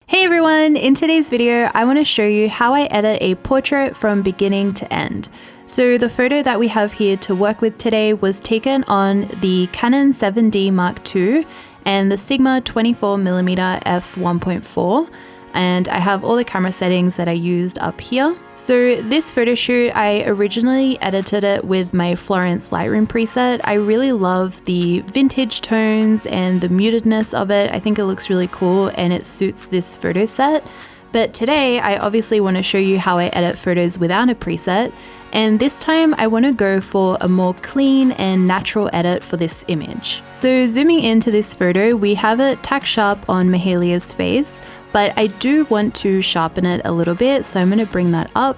Hey everyone! In today's video, I want to show you how I edit a portrait from beginning to end. So the photo that we have here to work with today was taken on the Canon 7D Mark II and the Sigma 24mm f1.4. And I have all the camera settings that I used up here. So this photo shoot, I originally edited it with my Florence Lightroom preset. I really love the vintage tones and the mutedness of it. I think it looks really cool and it suits this photo set. But today I obviously want to show you how I edit photos without a preset. And this time I want to go for a more clean and natural edit for this image. So zooming into this photo, we have it tack sharp on Mahalia's face, but I do want to sharpen it a little bit, so I'm going to bring that up.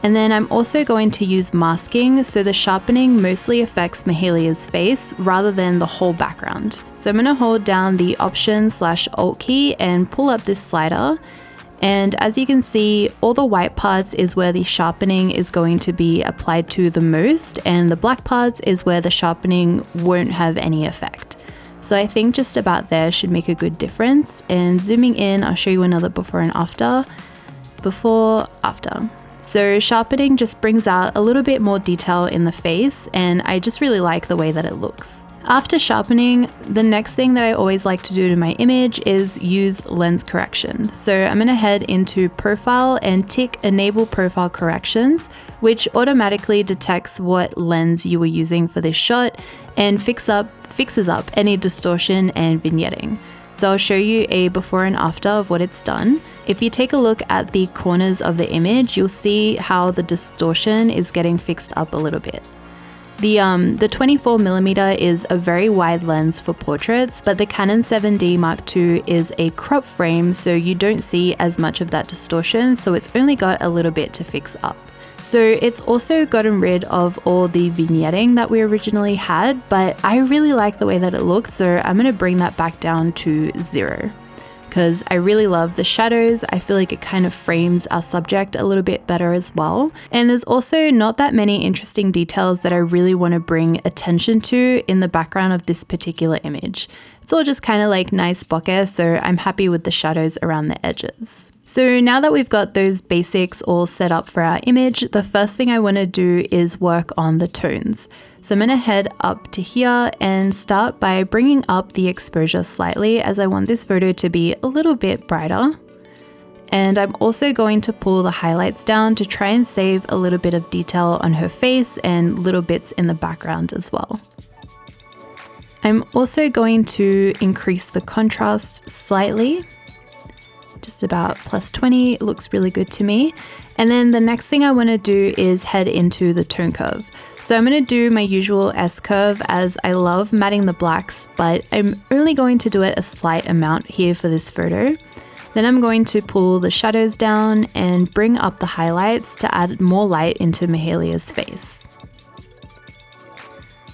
And then I'm also going to use masking, so the sharpening mostly affects Mahalia's face rather than the whole background. So I'm going to hold down the Option/Alt key and pull up this slider. And as you can see, all the white parts is where the sharpening is going to be applied to the most, and the black parts is where the sharpening won't have any effect. So I think just about there should make a good difference. And zooming in, I'll show you another before and after. Before, after. So sharpening just brings out a little bit more detail in the face, and I just really like the way that it looks. After sharpening, the next thing that I always like to do to my image is use lens correction. So I'm going to head into Profile and tick Enable Profile Corrections, which automatically detects what lens you were using for this shot and fixes up any distortion and vignetting. So I'll show you a before and after of what it's done. If you take a look at the corners of the image, you'll see how the distortion is getting fixed up a little bit. The 24mm is a very wide lens for portraits, but the Canon 7D Mark II is a crop frame, so you don't see as much of that distortion, so it's only got a little bit to fix up. So it's also gotten rid of all the vignetting that we originally had, but I really like the way that it looks, so I'm going to bring that back down to 0. Because I really love the shadows. I feel like it kind of frames our subject a little bit better as well. And there's also not that many interesting details that I really want to bring attention to in the background of this particular image. It's all just kind of like nice bokeh, so I'm happy with the shadows around the edges. So now that we've got those basics all set up for our image, the first thing I want to do is work on the tones. So I'm going to head up to here and start by bringing up the exposure slightly, as I want this photo to be a little bit brighter. And I'm also going to pull the highlights down to try and save a little bit of detail on her face and little bits in the background as well. I'm also going to increase the contrast slightly. Just about +20, it looks really good to me. And then the next thing I want to do is head into the tone curve. So I'm going to do my usual S curve, as I love matting the blacks, but I'm only going to do it a slight amount here for this photo. Then I'm going to pull the shadows down and bring up the highlights to add more light into Mahalia's face.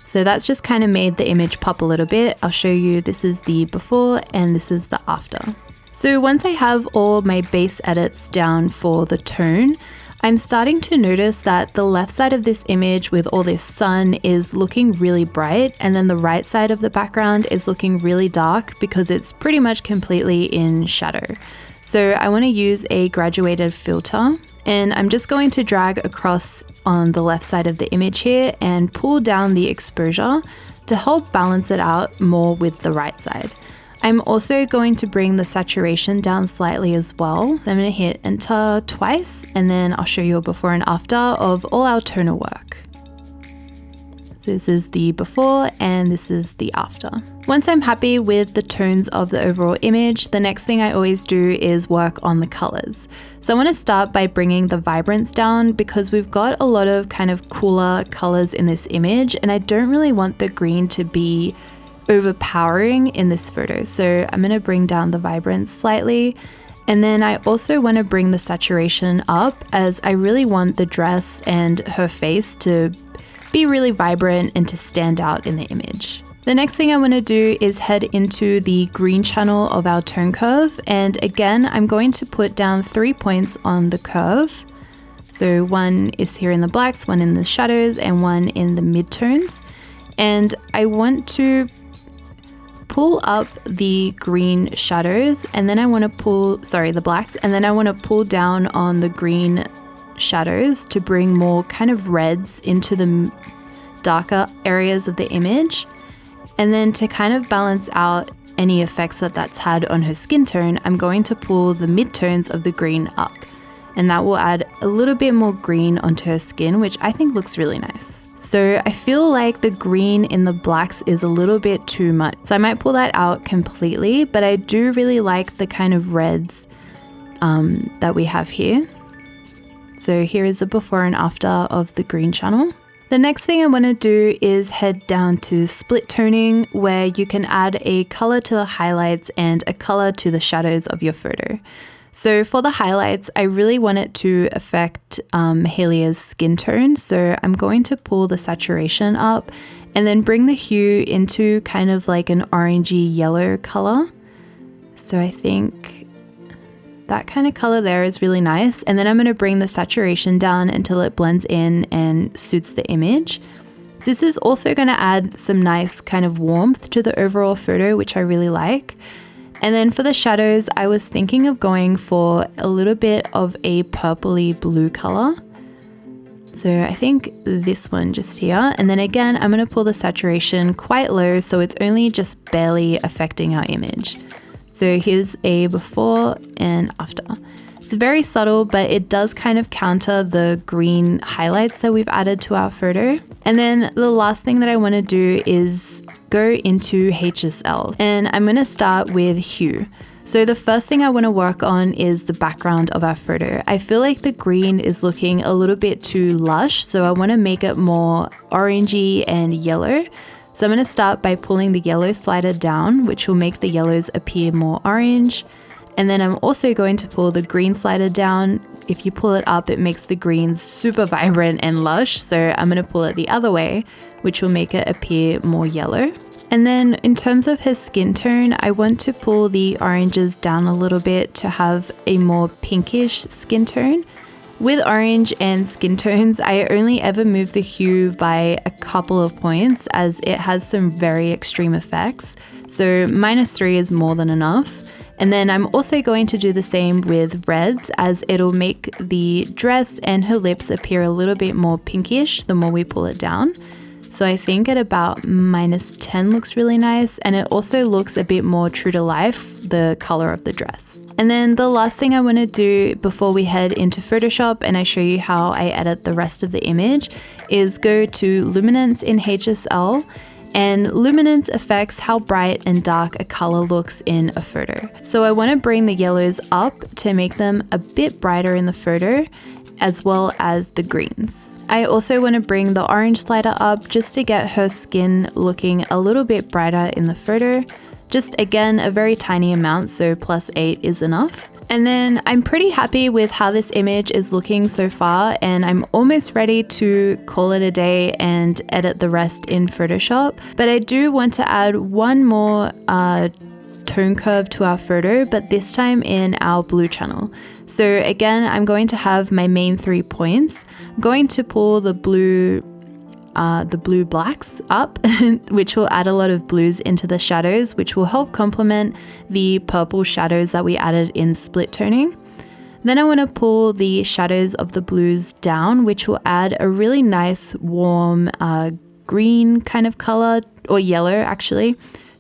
So that's just kind of made the image pop a little bit. I'll show you, this is the before and this is the after. So once I have all my base edits down for the tone, I'm starting to notice that the left side of this image with all this sun is looking really bright, and then the right side of the background is looking really dark because it's pretty much completely in shadow. So I want to use a graduated filter, and I'm just going to drag across on the left side of the image here and pull down the exposure to help balance it out more with the right side. I'm also going to bring the saturation down slightly as well. I'm going to hit enter twice, and then I'll show you a before and after of all our tonal work. So this is the before and this is the after. Once I'm happy with the tones of the overall image, the next thing I always do is work on the colors. So I want to start by bringing the vibrance down, because we've got a lot of kind of cooler colors in this image, and I don't really want the green to be overpowering in this photo. So I'm going to bring down the vibrance slightly, and then I also want to bring the saturation up, as I really want the dress and her face to be really vibrant and to stand out in the image. The next thing I want to do is head into the green channel of our tone curve, and again I'm going to put down 3 points on the curve. So one is here in the blacks, one in the shadows, and one in the midtones. And I want to pull up the green shadows, and then I want to pull, sorry, the blacks, and then I want to pull down on the green shadows to bring more kind of reds into the darker areas of the image. And then to kind of balance out any effects that that's had on her skin tone, I'm going to pull the midtones of the green up. And that will add a little bit more green onto her skin, which I think looks really nice. So I feel like the green in the blacks is a little bit too much. So I might pull that out completely, but I do really like the kind of reds that we have here. So here is the before and after of the green channel. The next thing I want to do is head down to split toning, where you can add a color to the highlights and a color to the shadows of your photo. So for the highlights, I really want it to affect Halia's skin tone. So I'm going to pull the saturation up and then bring the hue into kind of like an orangey yellow color. So I think that kind of color there is really nice. And then I'm going to bring the saturation down until it blends in and suits the image. This is also going to add some nice kind of warmth to the overall photo, which I really like. And then for the shadows, I was thinking of going for a little bit of a purpley blue color. So I think this one just here. And then again, I'm going to pull the saturation quite low so it's only just barely affecting our image. So here's a before and after. It's very subtle, but it does kind of counter the green highlights that we've added to our photo. And then the last thing that I want to do is go into HSL, and I'm going to start with hue. So the first thing I want to work on is the background of our photo. I feel like the green is looking a little bit too lush, so I want to make it more orangey and yellow. So I'm going to start by pulling the yellow slider down, which will make the yellows appear more orange. And then I'm also going to pull the green slider down. If you pull it up, it makes the greens super vibrant and lush. So I'm going to pull it the other way, which will make it appear more yellow. And then in terms of her skin tone, I want to pull the oranges down a little bit to have a more pinkish skin tone. With orange and skin tones, I only ever move the hue by a couple of points as it has some very extreme effects. So -3 is more than enough. And then I'm also going to do the same with reds, as it'll make the dress and her lips appear a little bit more pinkish the more we pull it down. So I think at about -10 looks really nice, and it also looks a bit more true to life, the color of the dress. And then the last thing I want to do before we head into Photoshop and I show you how I edit the rest of the image is go to luminance in HSL. And luminance affects how bright and dark a color looks in a photo. So I want to bring the yellows up to make them a bit brighter in the photo, as well as the greens. I also want to bring the orange slider up just to get her skin looking a little bit brighter in the photo. Just again, a very tiny amount, so +8 is enough. And then I'm pretty happy with how this image is looking so far, and I'm almost ready to call it a day and edit the rest in Photoshop. But I do want to add one more tone curve to our photo, but this time in our blue channel. So again, I'm going to have my main 3 points. I'm going to pull the blue blacks up, which will add a lot of blues into the shadows, which will help complement the purple shadows that we added in split toning. Then I want to pull the shadows of the blues down, which will add a really nice warm green kind of color, or yellow actually,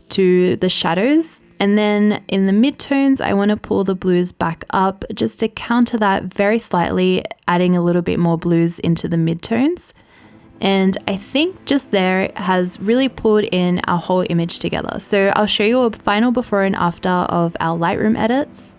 to the shadows. And then in the midtones, I want to pull the blues back up just to counter that very slightly, adding a little bit more blues into the midtones. And I think just there it has really pulled in our whole image together. So I'll show you a final before and after of our Lightroom edits.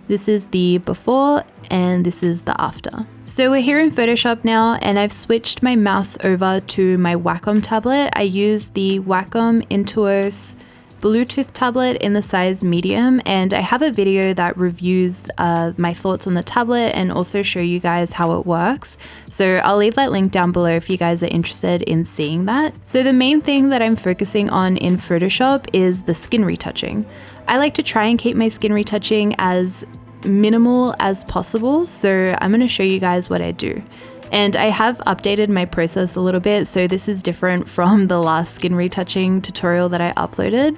This is the before and this is the after. So we're here in Photoshop now, and I've switched my mouse over to my Wacom tablet. I use the Wacom Intuos Bluetooth tablet in the size medium, and I have a video that reviews my thoughts on the tablet and also show you guys how it works. So I'll leave that link down below if you guys are interested in seeing that. So the main thing that I'm focusing on in Photoshop is the skin retouching. I like to try and keep my skin retouching as minimal as possible, so I'm going to show you guys what I do. And I have updated my process a little bit, so this is different from the last skin retouching tutorial that I uploaded.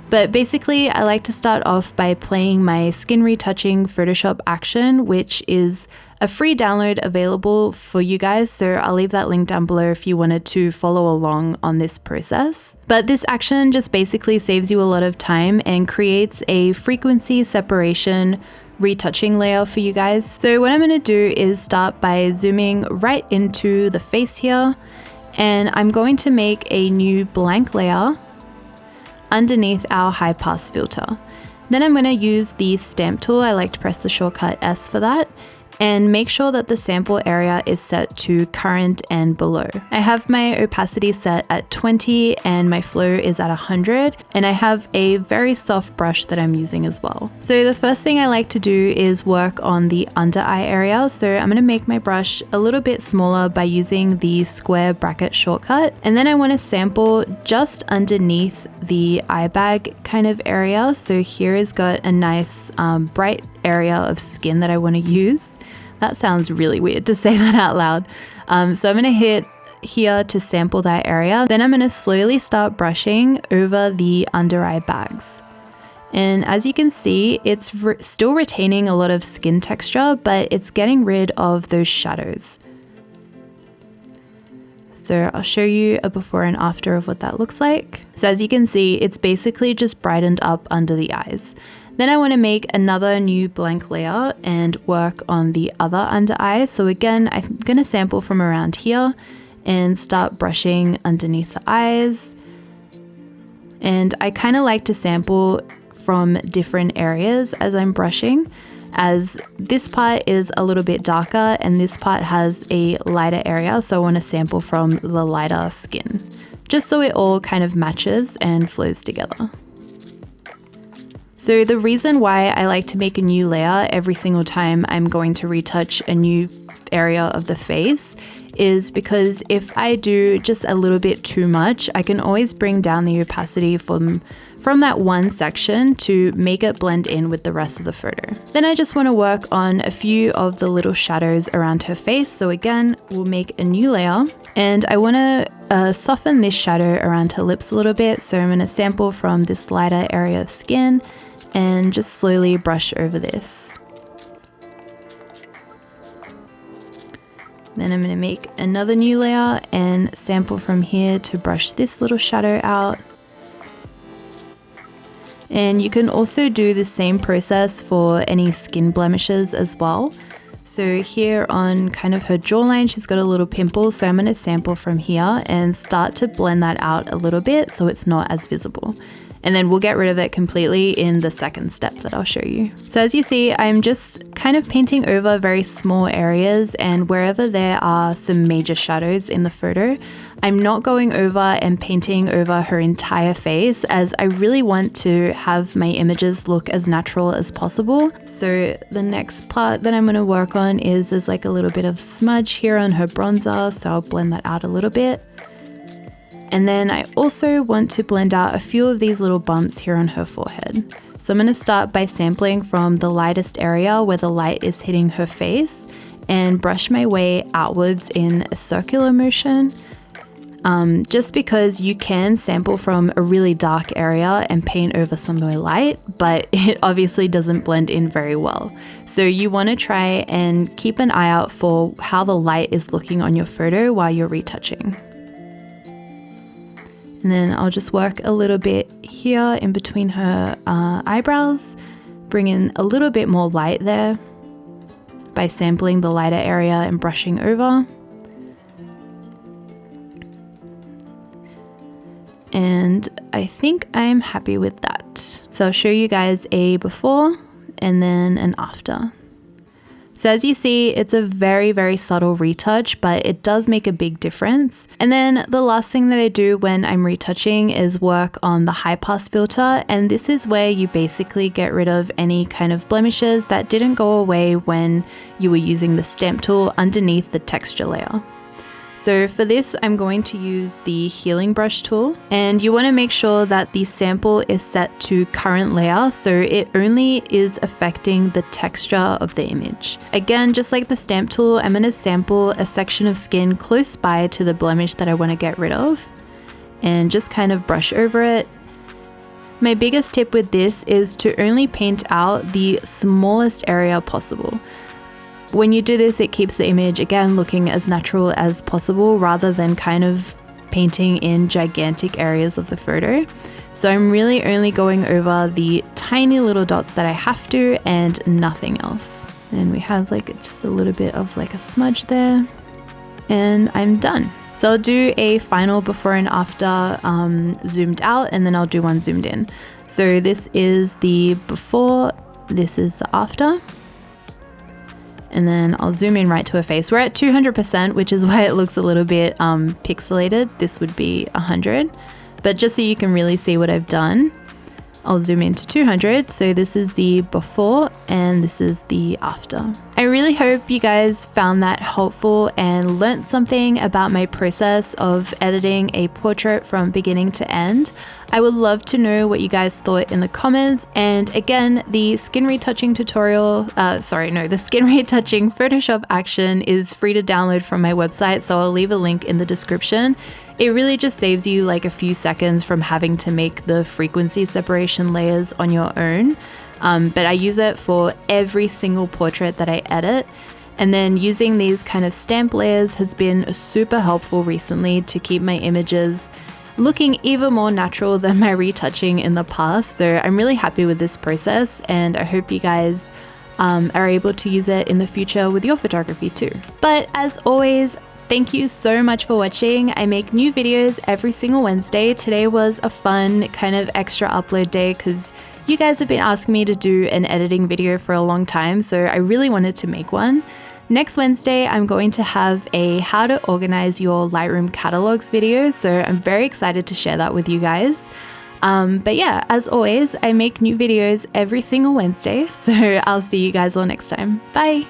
But basically, I like to start off by playing my skin retouching Photoshop action, which is a free download available for you guys, so I'll leave that link down below if you wanted to follow along on this process. But this action just basically saves you a lot of time and creates a frequency separation retouching layer for you guys. So what I'm going to do is start by zooming right into the face here, and I'm going to make a new blank layer underneath our high pass filter. Then I'm going to use the stamp tool. I like to press the shortcut S for that, and make sure that the sample area is set to current and below. I have my opacity set at 20 and my flow is at 100, and I have a very soft brush that I'm using as well. So the first thing I like to do is work on the under eye area. So I'm going to make my brush a little bit smaller by using the square bracket shortcut, and then I want to sample just underneath the eye bag kind of area. So here has got a nice bright area of skin that I want to use. That sounds really weird to say that out loud. So I'm going to hit here to sample that area. Then I'm going to slowly start brushing over the under eye bags. And as you can see, it's still retaining a lot of skin texture, but it's getting rid of those shadows. So I'll show you a before and after of what that looks like. So as you can see, it's basically just brightened up under the eyes. Then I want to make another new blank layer and work on the other under eye. So again, I'm going to sample from around here and start brushing underneath the eyes. And I kind of like to sample from different areas as I'm brushing, as this part is a little bit darker and this part has a lighter area. So I want to sample from the lighter skin, just so it all kind of matches and flows together. So the reason why I like to make a new layer every single time I'm going to retouch a new area of the face is because if I do just a little bit too much, I can always bring down the opacity from that one section to make it blend in with the rest of the photo. Then I just want to work on a few of the little shadows around her face. So again, we'll make a new layer, and I want to soften this shadow around her lips a little bit. So I'm going to sample from this lighter area of skin and just slowly brush over this. Then I'm going to make another new layer and sample from here to brush this little shadow out. And you can also do the same process for any skin blemishes as well. So here on kind of her jawline, she's got a little pimple. So I'm going to sample from here and start to blend that out a little bit so it's not as visible. And then we'll get rid of it completely in the second step that I'll show you. So as you see, I'm just kind of painting over very small areas, and wherever there are some major shadows in the photo, I'm not going over and painting over her entire face, as I really want to have my images look as natural as possible. So the next part that I'm going to work on is there's like a little bit of smudge here on her bronzer, so I'll blend that out a little bit. And then I also want to blend out a few of these little bumps here on her forehead. So I'm going to start by sampling from the lightest area where the light is hitting her face and brush my way outwards in a circular motion. Just because you can sample from a really dark area and paint over somewhere light, but it obviously doesn't blend in very well. So you want to try and keep an eye out for how the light is looking on your photo while you're retouching. And then I'll just work a little bit here in between her eyebrows, bring in a little bit more light there by sampling the lighter area and brushing over. And I think I'm happy with that. So I'll show you guys a before and then an after. So as you see, it's a very, very subtle retouch, but it does make a big difference. And then the last thing that I do when I'm retouching is work on the high pass filter. And this is where you basically get rid of any kind of blemishes that didn't go away when you were using the stamp tool underneath the texture layer. So for this, I'm going to use the healing brush tool, and you want to make sure that the sample is set to current layer so it only is affecting the texture of the image. Again, just like the stamp tool, I'm going to sample a section of skin close by to the blemish that I want to get rid of and just kind of brush over it. My biggest tip with this is to only paint out the smallest area possible. When you do this, it keeps the image, again, looking as natural as possible rather than kind of painting in gigantic areas of the photo. So I'm really only going over the tiny little dots that I have to and nothing else. And we have like just a little bit of like a smudge there and I'm done. So I'll do a final before and after zoomed out, and then I'll do one zoomed in. So this is the before, this is the after. And then I'll zoom in right to her face. We're at 200%, which is why it looks a little bit pixelated. This would be 100. But just so you can really see what I've done, I'll zoom into 200. So this is the before and this is the after. I really hope you guys found that helpful and learnt something about my process of editing a portrait from beginning to end. I would love to know what you guys thought in the comments. And again, the skin retouching tutorial, the skin retouching Photoshop action is free to download from my website. So I'll leave a link in the description. It really just saves you like a few seconds from having to make the frequency separation layers on your own. But I use it for every single portrait that I edit. And then using these kind of stamp layers has been super helpful recently to keep my images looking even more natural than my retouching in the past. So I'm really happy with this process and I hope you guys are able to use it in the future with your photography too. But as always, thank you so much for watching. I make new videos every single Wednesday. Today was a fun kind of extra upload day because you guys have been asking me to do an editing video for a long time, so I really wanted to make one. Next Wednesday, I'm going to have a how to organize your Lightroom catalogs video, so I'm very excited to share that with you guys. But yeah, as always, I make new videos every single Wednesday, so I'll see you guys all next time. Bye!